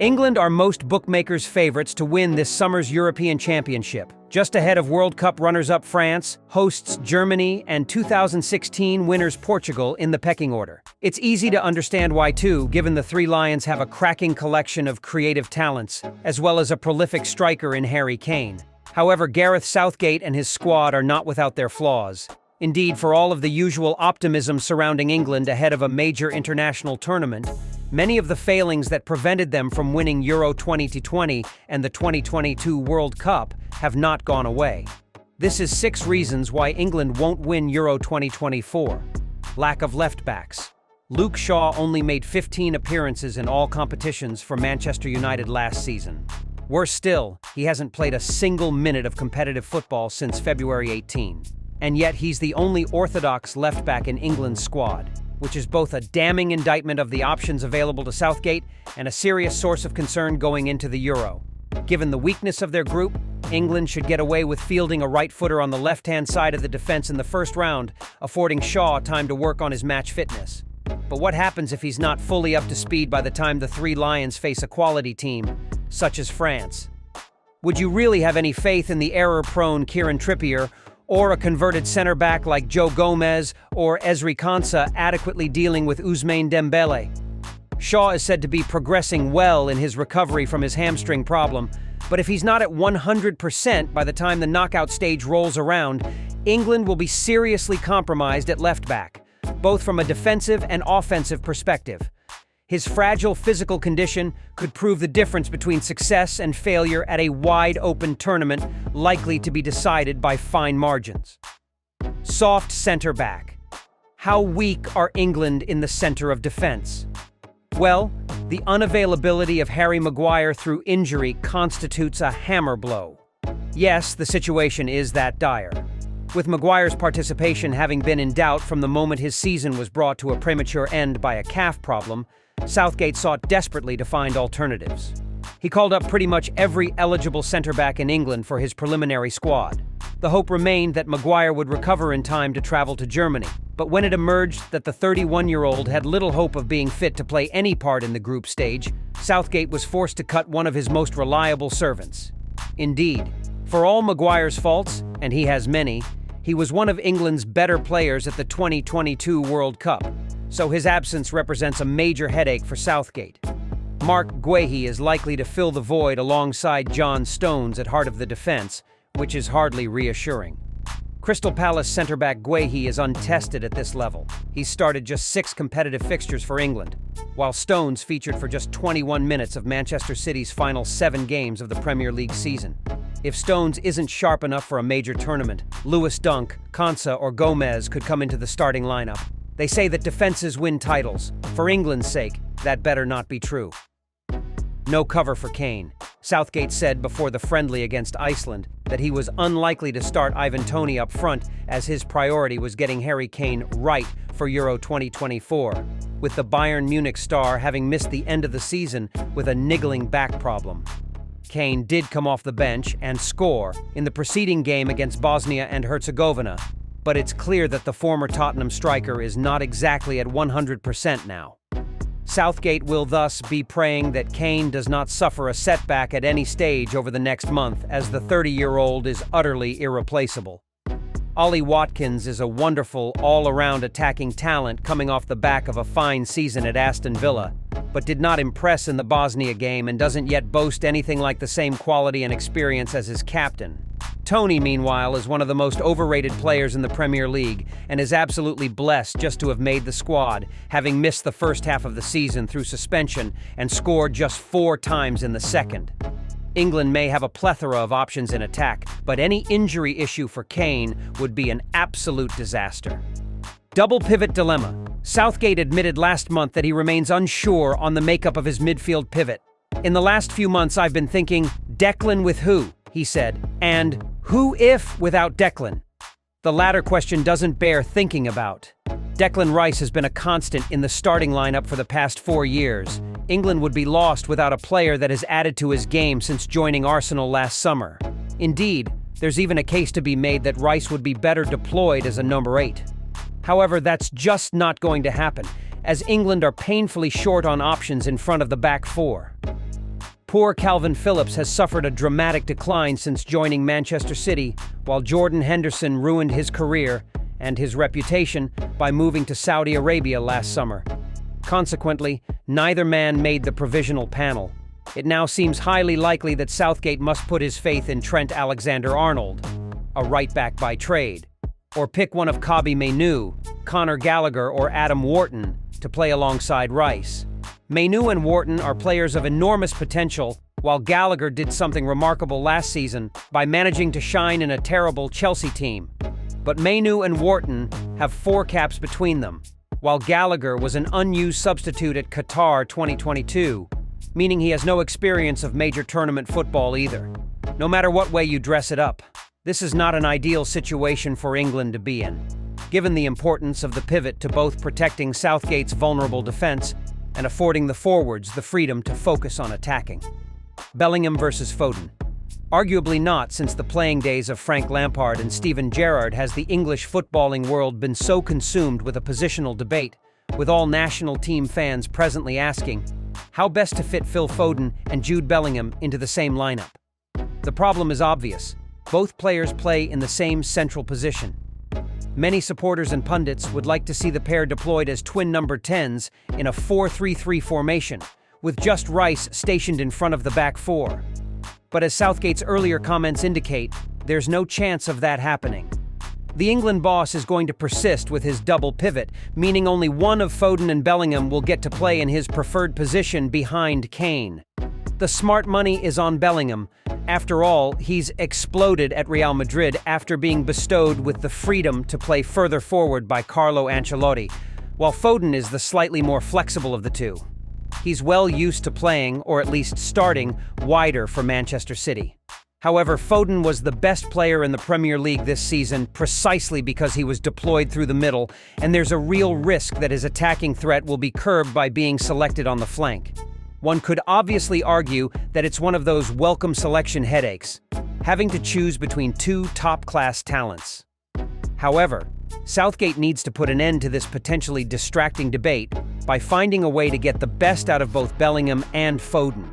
England are most bookmakers' favorites to win this summer's European Championship, just ahead of World Cup runners-up France, hosts Germany, and 2016 winners Portugal in the pecking order. It's easy to understand why too, given the Three Lions have a cracking collection of creative talents, as well as a prolific striker in Harry Kane. However, Gareth Southgate and his squad are not without their flaws. Indeed, for all of the usual optimism surrounding England ahead of a major international tournament, many of the failings that prevented them from winning Euro 2020 and the 2022 World Cup have not gone away. This is 6 reasons why England won't win Euro 2024. Lack of left-backs. Luke Shaw only made 15 appearances in all competitions for Manchester United last season. Worse still, he hasn't played a single minute of competitive football since February 18. And yet he's the only orthodox left-back in England's squad, which is both a damning indictment of the options available to Southgate and a serious source of concern going into the Euro. Given the weakness of their group, England should get away with fielding a right-footer on the left-hand side of the defense in the first round, affording Shaw time to work on his match fitness. But what happens if he's not fully up to speed by the time the Three Lions face a quality team, such as France? Would you really have any faith in the error-prone Kieran Trippier, or a converted center-back like Joe Gomez or Ezri Konsa adequately dealing with Ousmane Dembele? Shaw is said to be progressing well in his recovery from his hamstring problem, but if he's not at 100% by the time the knockout stage rolls around, England will be seriously compromised at left-back, both from a defensive and offensive perspective. His fragile physical condition could prove the difference between success and failure at a wide-open tournament likely to be decided by fine margins. Soft center back. How weak are England in the center of defense? Well, the unavailability of Harry Maguire through injury constitutes a hammer blow. Yes, the situation is that dire. With Maguire's participation having been in doubt from the moment his season was brought to a premature end by a calf problem, Southgate sought desperately to find alternatives. He called up pretty much every eligible center-back in England for his preliminary squad. The hope remained that Maguire would recover in time to travel to Germany, but when it emerged that the 31-year-old had little hope of being fit to play any part in the group stage, Southgate was forced to cut one of his most reliable servants. Indeed, for all Maguire's faults, and he has many, he was one of England's better players at the 2022 World Cup, so his absence represents a major headache for Southgate. Marc Guéhi is likely to fill the void alongside John Stones at heart of the defense, which is hardly reassuring. Crystal Palace centre-back Guéhi is untested at this level. He's started just 6 competitive fixtures for England, while Stones featured for just 21 minutes of Manchester City's final 7 games of the Premier League season. If Stones isn't sharp enough for a major tournament, Lewis Dunk, Konsa, or Gomez could come into the starting lineup. They say that defenses win titles. For England's sake, that better not be true. No cover for Kane. Southgate said before the friendly against Iceland that he was unlikely to start Ivan Toney up front, as his priority was getting Harry Kane right for Euro 2024, with the Bayern Munich star having missed the end of the season with a niggling back problem. Kane did come off the bench and score in the preceding game against Bosnia and Herzegovina, but it's clear that the former Tottenham striker is not exactly at 100% now. Southgate will thus be praying that Kane does not suffer a setback at any stage over the next month, as the 30-year-old is utterly irreplaceable. Ollie Watkins is a wonderful, all-around attacking talent coming off the back of a fine season at Aston Villa, but did not impress in the Bosnia game and doesn't yet boast anything like the same quality and experience as his captain. Toney, meanwhile, is one of the most overrated players in the Premier League and is absolutely blessed just to have made the squad, having missed the first half of the season through suspension and scored just 4 times in the second. England may have a plethora of options in attack, but any injury issue for Kane would be an absolute disaster. Double pivot dilemma. Southgate admitted last month that he remains unsure on the makeup of his midfield pivot. In the last few months, I've been thinking, Declan with who? He said, and who if without Declan? The latter question doesn't bear thinking about. Declan Rice has been a constant in the starting lineup for the past 4 years. England would be lost without a player that has added to his game since joining Arsenal last summer. Indeed, there's even a case to be made that Rice would be better deployed as a number 8. However, that's just not going to happen, as England are painfully short on options in front of the back 4. Poor Calvin Phillips has suffered a dramatic decline since joining Manchester City, while Jordan Henderson ruined his career and his reputation by moving to Saudi Arabia last summer. Consequently, neither man made the provisional panel. It now seems highly likely that Southgate must put his faith in Trent Alexander-Arnold, a right-back by trade, or pick one of Kobbie Mainoo, Conor Gallagher, or Adam Wharton to play alongside Rice. Mainoo and Wharton are players of enormous potential, while Gallagher did something remarkable last season by managing to shine in a terrible Chelsea team. But Mainoo and Wharton have 4 caps between them, while Gallagher was an unused substitute at Qatar 2022, meaning he has no experience of major tournament football either. No matter what way you dress it up, this is not an ideal situation for England to be in, given the importance of the pivot to both protecting Southgate's vulnerable defense and affording the forwards the freedom to focus on attacking. Bellingham versus Foden. Arguably not, since the playing days of Frank Lampard and Steven Gerrard has the English footballing world been so consumed with a positional debate, with all national team fans presently asking, how best to fit Phil Foden and Jude Bellingham into the same lineup? The problem is obvious. Both players play in the same central position. Many supporters and pundits would like to see the pair deployed as twin number 10s in a 4-3-3 formation, with just Rice stationed in front of the back 4. But as Southgate's earlier comments indicate, there's no chance of that happening. The England boss is going to persist with his double pivot, meaning only one of Foden and Bellingham will get to play in his preferred position behind Kane. The smart money is on Bellingham. After all, he's exploded at Real Madrid after being bestowed with the freedom to play further forward by Carlo Ancelotti, while Foden is the slightly more flexible of the two. He's well used to playing, or at least starting, wider for Manchester City. However, Foden was the best player in the Premier League this season precisely because he was deployed through the middle, and there's a real risk that his attacking threat will be curbed by being selected on the flank. One could obviously argue that it's one of those welcome selection headaches, having to choose between 2 top-class talents. However, Southgate needs to put an end to this potentially distracting debate by finding a way to get the best out of both Bellingham and Foden,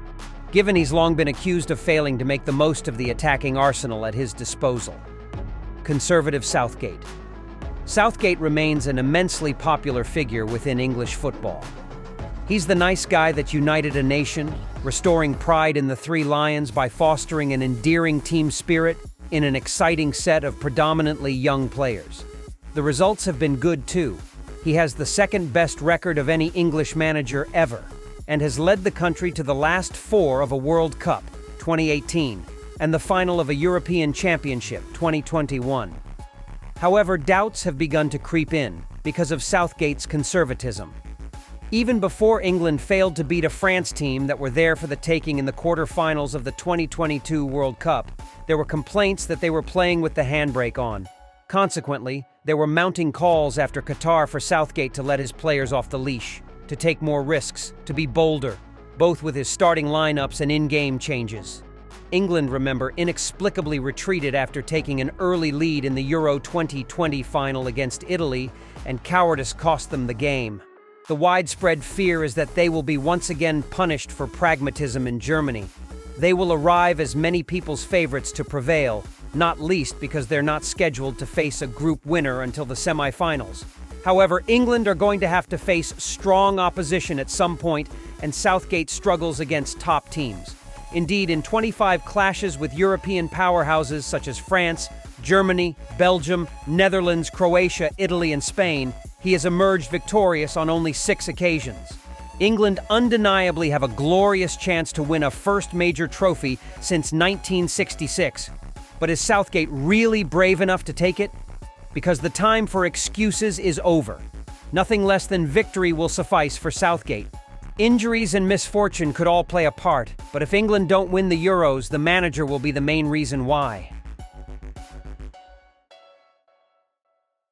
given he's long been accused of failing to make the most of the attacking arsenal at his disposal. Conservative Southgate. Southgate remains an immensely popular figure within English football. He's the nice guy that united a nation, restoring pride in the Three Lions by fostering an endearing team spirit in an exciting set of predominantly young players. The results have been good too. He has the second best record of any English manager ever, and has led the country to the last 4 of a World Cup, 2018, and the final of a European Championship, 2021. However, doubts have begun to creep in because of Southgate's conservatism. Even before England failed to beat a France team that were there for the taking in the quarterfinals of the 2022 World Cup, there were complaints that they were playing with the handbrake on. Consequently, there were mounting calls after Qatar for Southgate to let his players off the leash, to take more risks, to be bolder, both with his starting lineups and in-game changes. England, remember, inexplicably retreated after taking an early lead in the Euro 2020 final against Italy, and cowardice cost them the game. The widespread fear is that they will be once again punished for pragmatism in Germany. They will arrive as many people's favorites to prevail, not least because they're not scheduled to face a group winner until the semi-finals. However, England are going to have to face strong opposition at some point, and Southgate struggles against top teams. Indeed, in 25 clashes with European powerhouses such as France, Germany, Belgium, Netherlands, Croatia, Italy, and Spain, he has emerged victorious on only 6 occasions. England undeniably have a glorious chance to win a first major trophy since 1966. But is Southgate really brave enough to take it? Because the time for excuses is over. Nothing less than victory will suffice for Southgate. Injuries and misfortune could all play a part, but if England don't win the Euros, the manager will be the main reason why.